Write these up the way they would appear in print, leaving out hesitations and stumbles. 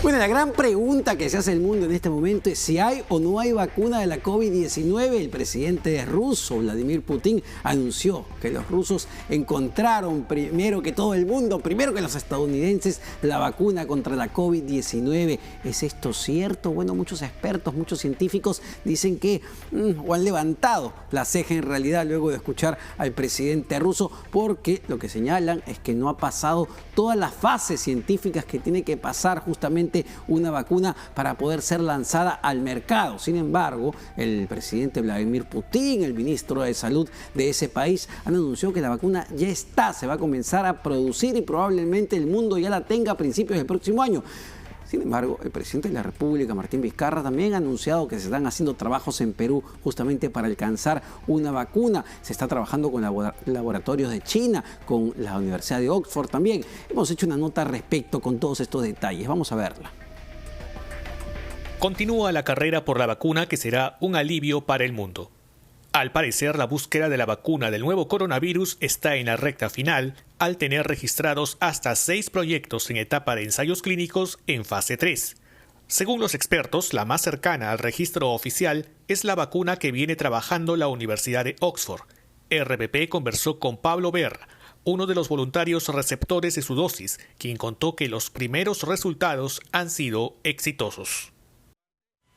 Bueno, la gran pregunta que se hace el mundo en este momento es si hay o no hay vacuna de la COVID-19. El presidente ruso, Vladimir Putin, anunció que los rusos encontraron primero que todo el mundo, primero que los estadounidenses, la vacuna contra la COVID-19. ¿Es esto cierto? Bueno, muchos expertos, muchos científicos dicen que o han levantado la ceja en realidad luego de escuchar al presidente ruso, porque lo que señalan es que no ha pasado todas las fases científicas que tiene que pasar justamente una vacuna para poder ser lanzada al mercado. Sin embargo, el presidente Vladimir Putin, el ministro de Salud de ese país, han anunciado que la vacuna ya está, se va a comenzar a producir y probablemente el mundo ya la tenga a principios del próximo año. Sin embargo, el presidente de la República, Martín Vizcarra, también ha anunciado que se están haciendo trabajos en Perú justamente para alcanzar una vacuna. Se está trabajando con laboratorios de China, con la Universidad de Oxford también. Hemos hecho una nota al respecto con todos estos detalles. Vamos a verla. Continúa la carrera por la vacuna que será un alivio para el mundo. Al parecer, la búsqueda de la vacuna del nuevo coronavirus está en la recta final, al tener registrados hasta 6 proyectos en etapa de ensayos clínicos en fase 3. Según los expertos, la más cercana al registro oficial es la vacuna que viene trabajando la Universidad de Oxford. RPP conversó con Pablo Berra, uno de los voluntarios receptores de su dosis, quien contó que los primeros resultados han sido exitosos.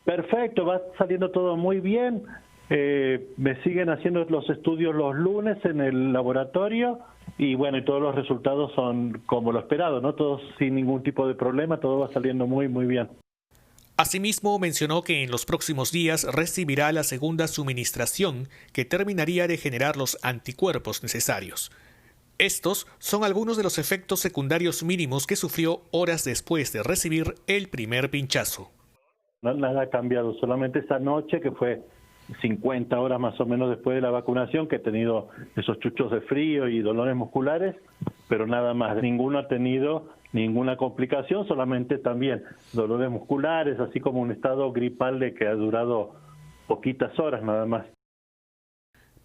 Perfecto, va saliendo todo muy bien. Me siguen haciendo los estudios los lunes en el laboratorio y bueno, y todos los resultados son como lo esperado, ¿no? Todos sin ningún tipo de problema, todo va saliendo muy bien. Asimismo, mencionó que en los próximos días recibirá la segunda suministración que terminaría de generar los anticuerpos necesarios. Estos son algunos de los efectos secundarios mínimos que sufrió horas después de recibir el primer pinchazo. Nada ha cambiado, solamente esa noche que fue 50 horas más o menos después de la vacunación, que he tenido esos chuchos de frío y dolores musculares, pero nada más. Ninguno ha tenido ninguna complicación, solamente también dolores musculares, así como un estado gripal de que ha durado poquitas horas nada más.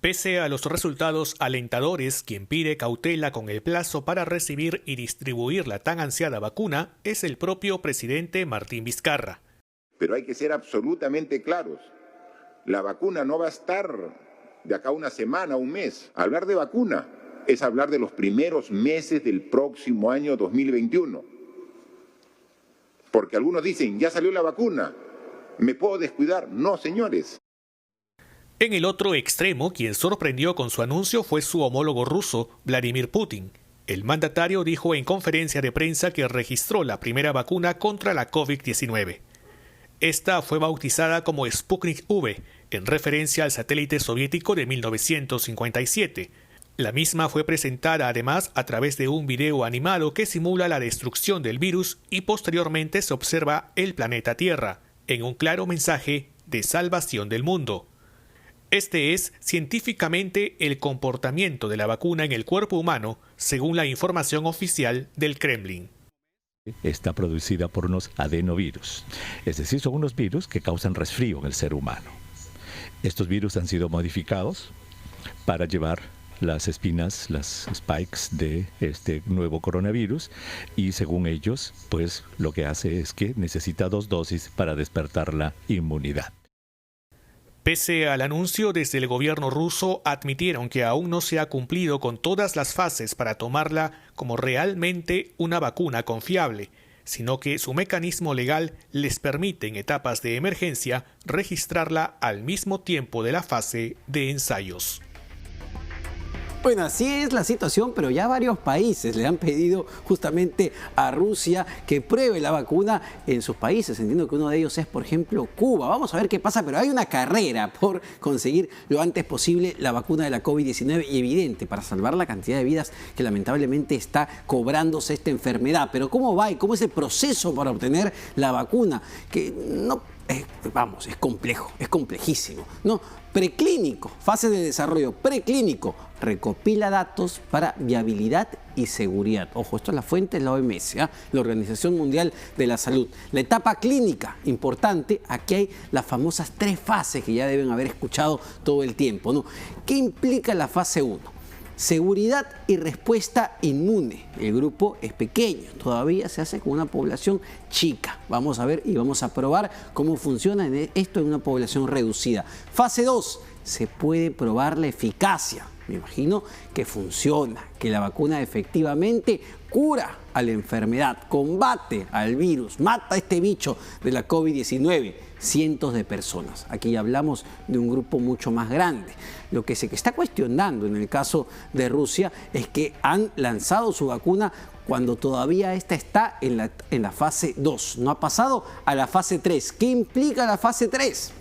Pese a los resultados alentadores, quien pide cautela con el plazo para recibir y distribuir la tan ansiada vacuna es el propio presidente Martín Vizcarra. Pero hay que ser absolutamente claros. La vacuna no va a estar de acá a una semana, un mes. Hablar de vacuna es hablar de los primeros meses del próximo año 2021. Porque algunos dicen, ya salió la vacuna, ¿me puedo descuidar? No, señores. En el otro extremo, quien sorprendió con su anuncio fue su homólogo ruso, Vladimir Putin. El mandatario dijo en conferencia de prensa que registró la primera vacuna contra la COVID-19. Esta fue bautizada como Sputnik V, en referencia al satélite soviético de 1957. La misma fue presentada además a través de un video animado que simula la destrucción del virus y posteriormente se observa el planeta Tierra, en un claro mensaje de salvación del mundo. Este es científicamente el comportamiento de la vacuna en el cuerpo humano, según la información oficial del Kremlin. Está producida por unos adenovirus, es decir, son unos virus que causan resfrío en el ser humano. Estos virus han sido modificados para llevar las espinas, las spikes de este nuevo coronavirus y según ellos, pues lo que hace es que necesita 2 dosis para despertar la inmunidad. Pese al anuncio, desde el gobierno ruso admitieron que aún no se ha cumplido con todas las fases para tomarla como realmente una vacuna confiable, sino que su mecanismo legal les permite en etapas de emergencia registrarla al mismo tiempo de la fase de ensayos. Bueno, así es la situación, pero ya varios países le han pedido justamente a Rusia que pruebe la vacuna en sus países. Entiendo que uno de ellos es, por ejemplo, Cuba. Vamos a ver qué pasa, pero hay una carrera por conseguir lo antes posible la vacuna de la COVID-19 y evidente para salvar la cantidad de vidas que lamentablemente está cobrándose esta enfermedad. Pero ¿cómo va y cómo es el proceso para obtener la vacuna? Que no... es complejo, es complejísimo, ¿no? Preclínico, fase de desarrollo preclínico, recopila datos para viabilidad y seguridad. Ojo, esto es la fuente de la OMS, ¿eh? La Organización Mundial de la Salud. La etapa clínica, importante, aquí hay las famosas 3 fases que ya deben haber escuchado todo el tiempo, ¿no? ¿Qué implica la fase 1? Seguridad y respuesta inmune. El grupo es pequeño, todavía se hace con una población chica. Vamos a ver y vamos a probar cómo funciona esto en una población reducida. Fase 2, se puede probar la eficacia. Me imagino que funciona, que la vacuna efectivamente cura a la enfermedad, combate al virus, mata a este bicho de la COVID-19. Cientos de personas. Aquí hablamos de un grupo mucho más grande. Lo que se está cuestionando en el caso de Rusia es que han lanzado su vacuna cuando todavía esta está en la fase 2. No ha pasado a la fase 3. ¿Qué implica la fase 3?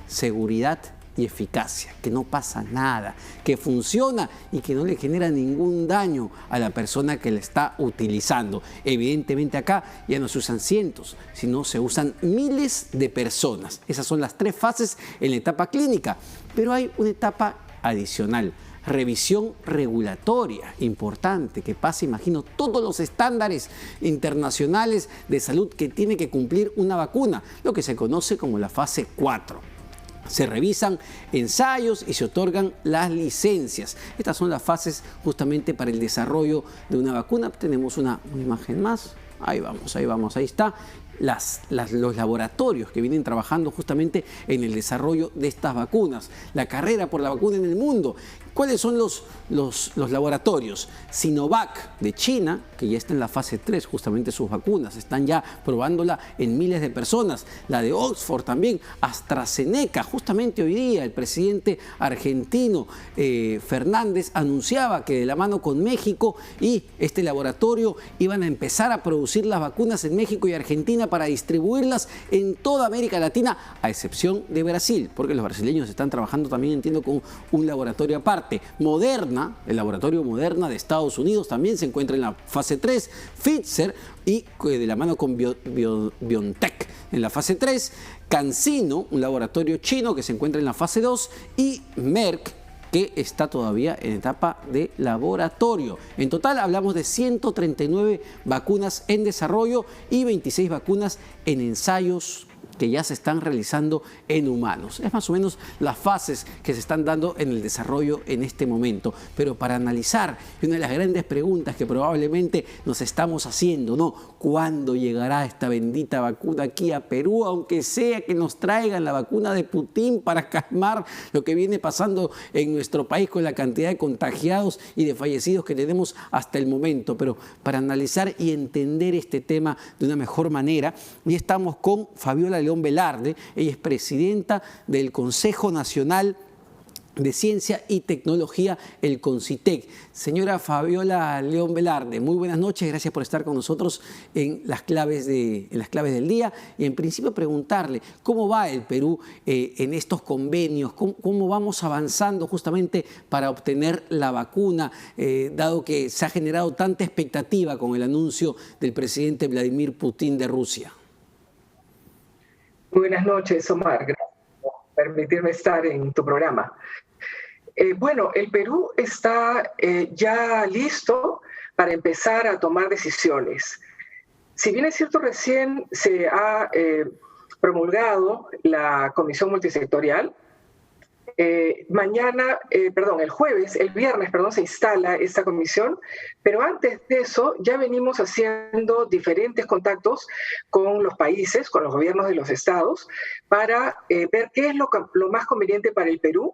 Seguridad y eficacia, que no pasa nada, que funciona y que no le genera ningún daño a la persona que la está utilizando. Evidentemente acá ya no se usan cientos, sino se usan miles de personas. Esas son las 3 fases en la etapa clínica, pero hay una etapa adicional. Revisión regulatoria importante que pasa, imagino, todos los estándares internacionales de salud que tiene que cumplir una vacuna, lo que se conoce como la fase 4. Se revisan ensayos y se otorgan las licencias. Estas son las fases justamente para el desarrollo de una vacuna. Tenemos una imagen más. Ahí vamos, ahí está. Los laboratorios que vienen trabajando justamente en el desarrollo de estas vacunas. La carrera por la vacuna en el mundo. ¿Cuáles son los laboratorios? Sinovac de China, que ya está en la fase 3, justamente sus vacunas, están ya probándola en miles de personas. La de Oxford también, AstraZeneca. Justamente hoy día el presidente argentino Fernández anunciaba que de la mano con México y este laboratorio iban a empezar a producir las vacunas en México y Argentina para distribuirlas en toda América Latina, a excepción de Brasil, porque los brasileños están trabajando también, entiendo, con un laboratorio aparte. Moderna, el laboratorio Moderna de Estados Unidos también se encuentra en la fase 3, Pfizer y de la mano con BioNTech en la fase 3, CanSino, un laboratorio chino que se encuentra en la fase 2 y Merck, que está todavía en etapa de laboratorio. En total hablamos de 139 vacunas en desarrollo y 26 vacunas en ensayos que ya se están realizando en humanos. Es más o menos las fases que se están dando en el desarrollo en este momento. Pero para analizar, una de las grandes preguntas que probablemente nos estamos haciendo, ¿no? ¿Cuándo llegará esta bendita vacuna aquí a Perú? Aunque sea que nos traigan la vacuna de Putin para calmar lo que viene pasando en nuestro país con la cantidad de contagiados y de fallecidos que tenemos hasta el momento. Pero para analizar y entender este tema de una mejor manera, y estamos con Fabiola León Velarde. Ella es presidenta del Consejo Nacional de Ciencia y Tecnología, el CONCITEC. Señora Fabiola León Velarde, muy buenas noches, gracias por estar con nosotros en las claves del día. Y en principio preguntarle cómo va el Perú en estos convenios, cómo vamos avanzando justamente para obtener la vacuna, dado que se ha generado tanta expectativa con el anuncio del presidente Vladimir Putin de Rusia. Buenas noches, Omar. Gracias por permitirme estar en tu programa. Bueno, el Perú está ya listo para empezar a tomar decisiones. Si bien es cierto, recién se ha promulgado la Comisión Multisectorial, el viernes, se instala esta comisión, pero antes de eso ya venimos haciendo diferentes contactos con los países, con los gobiernos de los estados, para ver qué es lo más conveniente para el Perú.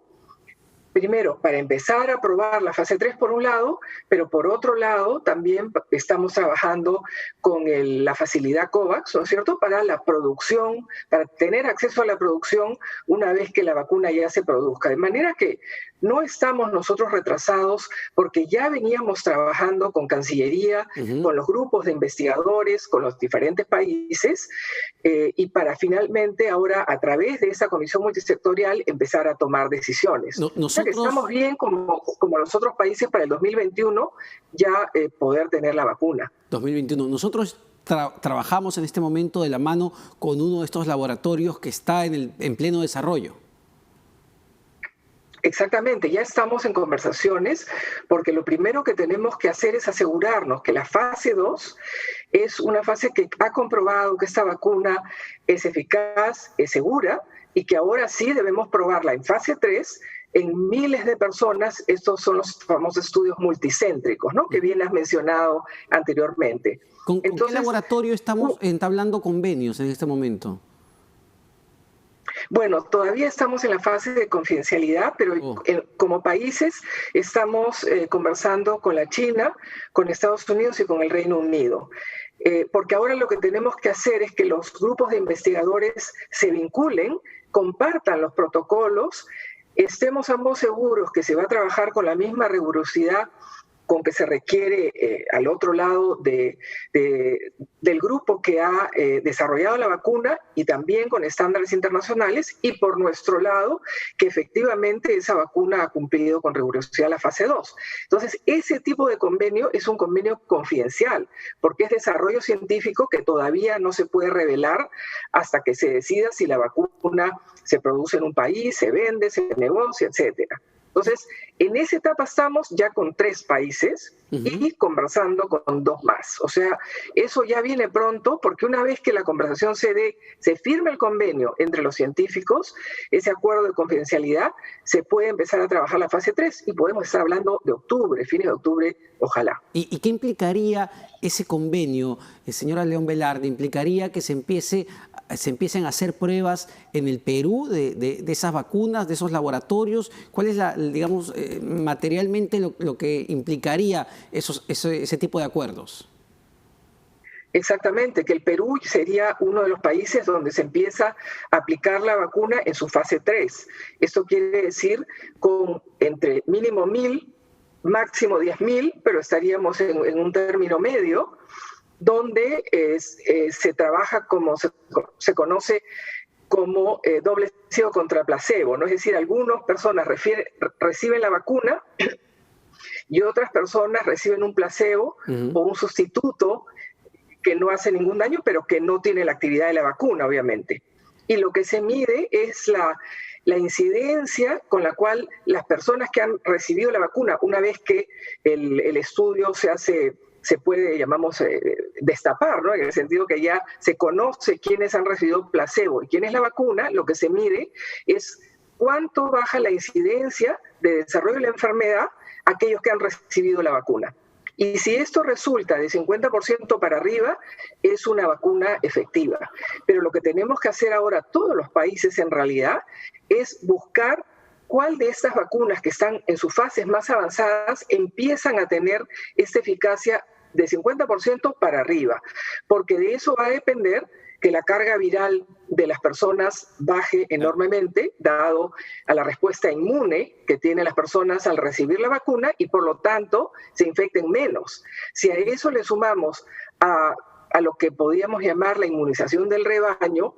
Primero, para empezar a aprobar la fase 3 por un lado, pero por otro lado también estamos trabajando con la facilidad COVAX, ¿no es cierto?, para la producción, para tener acceso a la producción una vez que la vacuna ya se produzca. De manera que no estamos nosotros retrasados porque ya veníamos trabajando con Cancillería, con los grupos de investigadores, con los diferentes países, y para finalmente ahora a través de esa comisión multisectorial empezar a tomar decisiones. Estamos bien como los otros países para el 2021 ya poder tener la vacuna. 2021. Nosotros trabajamos en este momento de la mano con uno de estos laboratorios que está en pleno desarrollo. Exactamente, ya estamos en conversaciones porque lo primero que tenemos que hacer es asegurarnos que la fase 2 es una fase que ha comprobado que esta vacuna es eficaz, es segura y que ahora sí debemos probarla en fase 3 en miles de personas. Estos son los famosos estudios multicéntricos, ¿no?, que bien has mencionado anteriormente. ¿Con qué laboratorio estamos entablando convenios en este momento? Bueno, todavía estamos en la fase de confidencialidad, pero como países estamos conversando con la China, con Estados Unidos y con el Reino Unido. Porque ahora lo que tenemos que hacer es que los grupos de investigadores se vinculen, compartan los protocolos, estemos ambos seguros que se va a trabajar con la misma rigurosidad con que se requiere al otro lado del grupo que ha desarrollado la vacuna, y también con estándares internacionales, y por nuestro lado, que efectivamente esa vacuna ha cumplido con rigurosidad la fase 2. Entonces, ese tipo de convenio es un convenio confidencial, porque es desarrollo científico que todavía no se puede revelar hasta que se decida si la vacuna se produce en un país, se vende, se negocia, etcétera. Entonces, en esa etapa estamos ya con 3 países y conversando con 2 más. O sea, eso ya viene pronto, porque una vez que la conversación se dé, se firme el convenio entre los científicos, ese acuerdo de confidencialidad, se puede empezar a trabajar la fase 3 y podemos estar hablando de octubre, fines de octubre, ojalá. ¿Y qué implicaría ese convenio, señora León Velarde? ¿Implicaría que se empiecen a hacer pruebas en el Perú de esas vacunas, de esos laboratorios? ¿Cuál es, digamos, materialmente lo que implicaría ese tipo de acuerdos? Exactamente, que el Perú sería uno de los países donde se empieza a aplicar la vacuna en su fase 3. Esto quiere decir con entre mínimo 1.000, máximo 10.000, pero estaríamos en un término medio, donde se trabaja como se conoce como doble ciego contra placebo, ¿no? Es decir, algunas personas reciben la vacuna y otras personas reciben un placebo o un sustituto que no hace ningún daño, pero que no tiene la actividad de la vacuna, obviamente. Y lo que se mide es la incidencia con la cual las personas que han recibido la vacuna, una vez que el estudio se puede, llamamos, destapar, ¿no?, en el sentido que ya se conoce quiénes han recibido placebo y quién es la vacuna, lo que se mide es cuánto baja la incidencia de desarrollo de la enfermedad aquellos que han recibido la vacuna. Y si esto resulta de 50% para arriba, es una vacuna efectiva. Pero lo que tenemos que hacer ahora todos los países en realidad es buscar cuál de estas vacunas que están en sus fases más avanzadas empiezan a tener esta eficacia de 50% para arriba, porque de eso va a depender que la carga viral de las personas baje enormemente, dado a la respuesta inmune que tienen las personas al recibir la vacuna, y por lo tanto se infecten menos. Si a eso le sumamos a lo que podríamos llamar la inmunización del rebaño,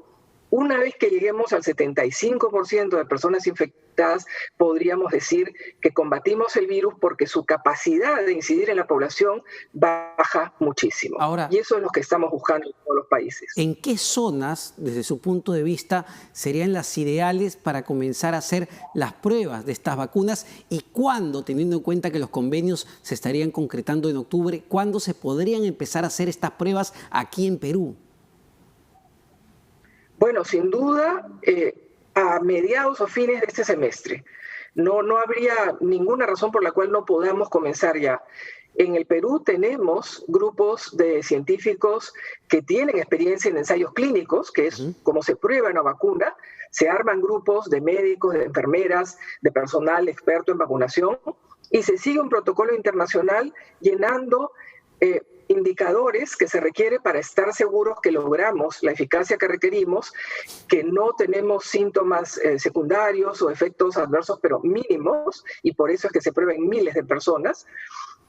una vez que lleguemos al 75% de personas infectadas, podríamos decir que combatimos el virus, porque su capacidad de incidir en la población baja muchísimo. Ahora, y eso es lo que estamos buscando en todos los países. ¿En qué zonas, desde su punto de vista, serían las ideales para comenzar a hacer las pruebas de estas vacunas? ¿Y cuándo, teniendo en cuenta que los convenios se estarían concretando en octubre, cuándo se podrían empezar a hacer estas pruebas aquí en Perú? Bueno, sin duda, a mediados o fines de este semestre. No habría ninguna razón por la cual no podamos comenzar ya. En el Perú tenemos grupos de científicos que tienen experiencia en ensayos clínicos, que es como se prueba una vacuna. Se arman grupos de médicos, de enfermeras, de personal experto en vacunación, y se sigue un protocolo internacional llenando indicadores que se requiere para estar seguros que logramos la eficacia que requerimos, que no tenemos síntomas secundarios o efectos adversos, pero mínimos, y por eso es que se prueba en miles de personas.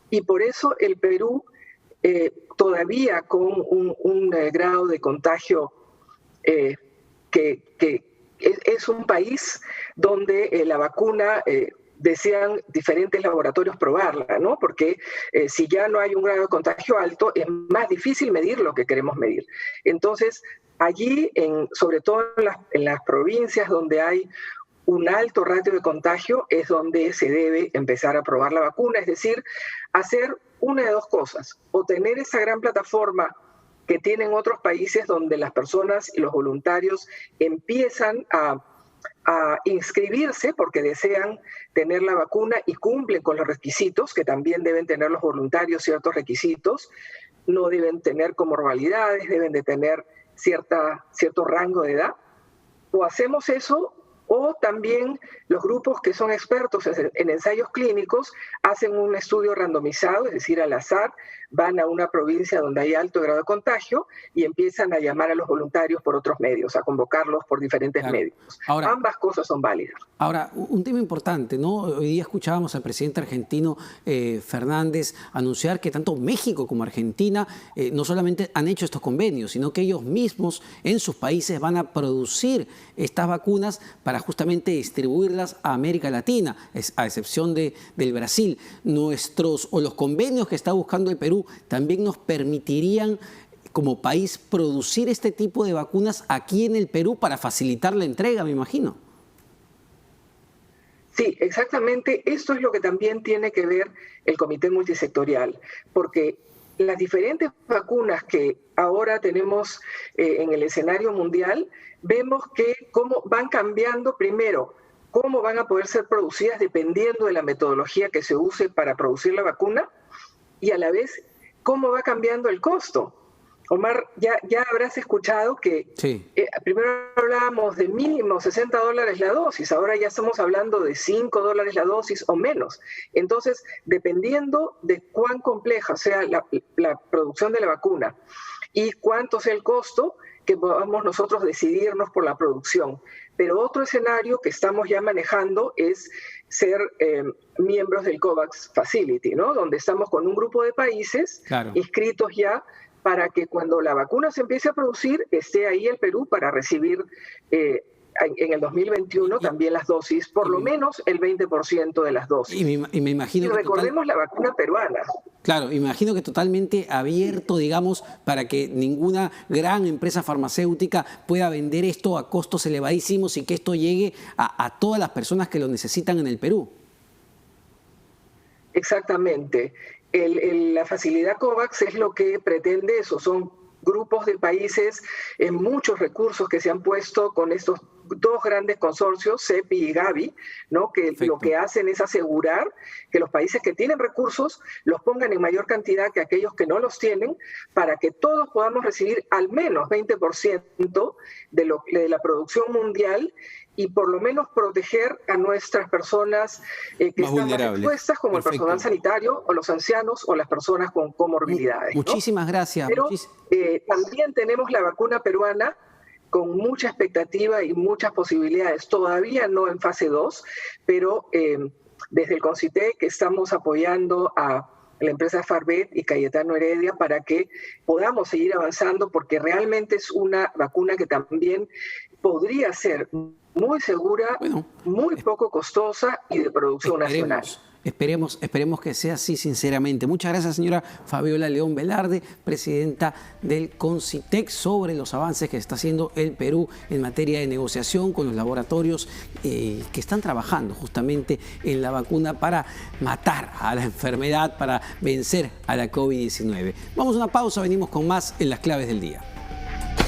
Y por eso el Perú, todavía con un grado de contagio que es un país donde la vacuna desean diferentes laboratorios probarla, ¿no? Porque si ya no hay un grado de contagio alto, es más difícil medir lo que queremos medir. Entonces, allí, sobre todo en las provincias donde hay un alto ratio de contagio, es donde se debe empezar a probar la vacuna, es decir, hacer una de dos cosas: o tener esa gran plataforma que tienen otros países donde las personas y los voluntarios empiezan a a inscribirse porque desean tener la vacuna y cumplen con los requisitos, que también deben tener los voluntarios ciertos requisitos, no deben tener comorbilidades, deben de tener cierto rango de edad. O hacemos eso, o también los grupos que son expertos en ensayos clínicos hacen un estudio randomizado, es decir, al azar, van a una provincia donde hay alto grado de contagio y empiezan a llamar a los voluntarios por otros medios, a convocarlos por diferentes medios. Ahora, ambas cosas son válidas. Ahora, un tema importante, ¿no? Hoy día escuchábamos al presidente argentino Fernández anunciar que tanto México como Argentina no solamente han hecho estos convenios, sino que ellos mismos en sus países van a producir estas vacunas para justamente distribuirlas a América Latina, a excepción del Brasil. Los convenios que está buscando el Perú también nos permitirían como país producir este tipo de vacunas aquí en el Perú para facilitar la entrega, me imagino. Sí, exactamente. Esto es lo que también tiene que ver el Comité Multisectorial, porque las diferentes vacunas que ahora tenemos en el escenario mundial, vemos que cómo van cambiando primero, cómo van a poder ser producidas dependiendo de la metodología que se use para producir la vacuna y a la vez cómo va cambiando el costo. Omar, ya habrás escuchado que sí. Primero hablábamos de mínimo $60 la dosis, ahora ya estamos hablando de $5 la dosis o menos. Entonces, dependiendo de cuán compleja sea la producción de la vacuna y cuánto sea el costo, que podamos nosotros decidirnos por la producción. Pero otro escenario que estamos ya manejando es ser miembros del COVAX Facility, ¿no? Donde estamos con un grupo de países inscritos ya para que cuando la vacuna se empiece a producir, esté ahí el Perú para recibir en el 2021 también las dosis, por lo menos el 20% de las dosis. Y me imagino y recordemos la vacuna peruana. Claro, imagino que totalmente abierto, digamos, para que ninguna gran empresa farmacéutica pueda vender esto a costos elevadísimos y que esto llegue a todas las personas que lo necesitan en el Perú. Exactamente. La facilidad COVAX es lo que pretende eso, son grupos de países en muchos recursos que se han puesto con estos dos grandes consorcios, CEPI y Gavi, ¿no? Que lo que hacen es asegurar que los países que tienen recursos los pongan en mayor cantidad que aquellos que no los tienen, para que todos podamos recibir al menos 20% de la producción mundial y por lo menos proteger a nuestras personas que están más expuestas, como el personal sanitario o los ancianos o las personas con comorbilidades. Muchísimas gracias. Pero también tenemos la vacuna peruana con mucha expectativa y muchas posibilidades, todavía no en fase 2, pero desde el CONCITEC estamos apoyando a la empresa Farvet y Cayetano Heredia para que podamos seguir avanzando, porque realmente es una vacuna que también podría ser muy segura, muy poco costosa y de producción nacional. Esperemos que sea así, sinceramente. Muchas gracias, señora Fabiola León Velarde, presidenta del CONCITEC, sobre los avances que está haciendo el Perú en materia de negociación con los laboratorios que están trabajando justamente en la vacuna para matar a la enfermedad, para vencer a la COVID-19. Vamos a una pausa, venimos con más en las claves del día.